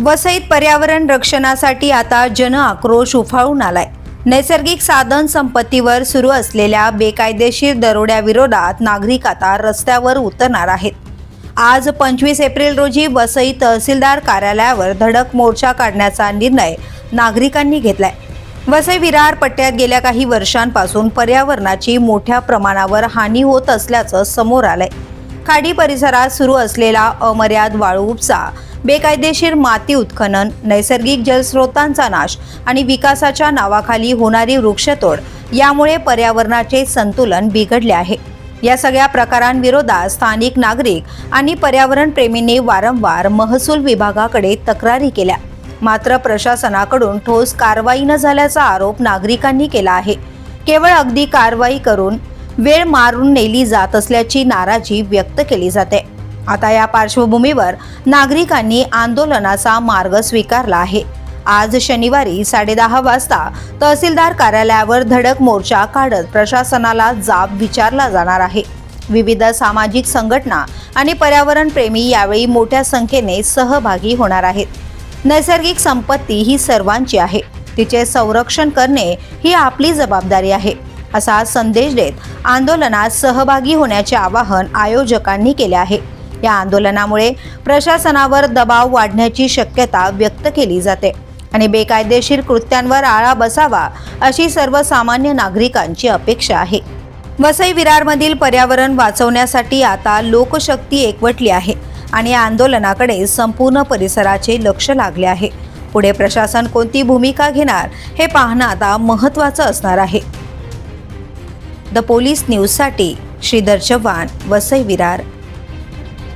वसईत पर्यावरण रक्षणासाठी आता जन आक्रोश उफाळून आलाय। नैसर्गिक साधन संपत्तीवर सुरू असलेल्या बेकायदेशीर दरोड्याविरोधात नागरिक आता रस्त्यावर उतरणार आहेत। आज 25 एप्रिल रोजी वसई तहसीलदार कार्यालयावर धडक मोर्चा काढण्याचा निर्णय नागरिकांनी घेतलाय। वसई विरार पट्ट्यात गेल्या काही वर्षांपासून पर्यावरणाची मोठ्या प्रमाणावर हानी होत असल्याचं समोर आलंय। खाडी परिसरात सुरू असलेला अमर्याद वाळू उपसा, बेकायदेशीर माती उत्खनन, नैसर्गिक जलस्रोतांचा नाश आणि विकासाच्या नावाखाली होणारी वृक्षतोड यामुळे पर्यावरणाचे संतुलन बिघडले आहे। या सगळ्या प्रकारांविरोधात स्थानिक नागरिक आणि पर्यावरण प्रेमींनी वारंवार महसूल विभागाकडे तक्रारी केल्या, मात्र प्रशासनाकडून ठोस कारवाई न झाल्याचा आरोप नागरिकांनी केला आहे। केवळ अगदी कारवाई करून वेळ मारून नेली जात असल्याची नाराजी व्यक्त केली जाते। आता या पार्श्वभूमीवर नागरिकांनी आंदोलनाचा मार्ग स्वीकारला आहे। आज शनिवारी 10:30 वाजता तहसीलदार कार्यालयावर धडक मोर्चा काढत प्रशासनाला जाब विचारला जाणार आहे। विविध सामाजिक संघटना आणि पर्यावरण प्रेमी यावेळी मोठ्या संख्येने सहभागी होणार आहेत। नैसर्गिक संपत्ती ही सर्वांची आहे, तिचे संरक्षण करणे ही आपली जबाबदारी आहे, असा संदेश देत आंदोलनात सहभागी होण्याचे आवाहन आयोजकांनी केले आहे। या आंदोलनामुळे प्रशासनावर दबाव वाढण्याची शक्यता व्यक्त केली जाते आणि बेकायदेशीर कृत्यांवर आळा बसावा अशी सर्वसामान्य नागरिकांची अपेक्षा आहे। वसई विरारमधील पर्यावरण वाचवण्यासाठी आता लोकशक्ती एकवटली आहे आणि या आंदोलनाकडे संपूर्ण परिसराचे लक्ष लागले आहे। पुढे प्रशासन कोणती भूमिका घेणार हे पाहणं आता महत्त्वाचं असणार आहे। द पोलीस न्यूजसाठी श्रीधर चव्हाण, वसई विरार।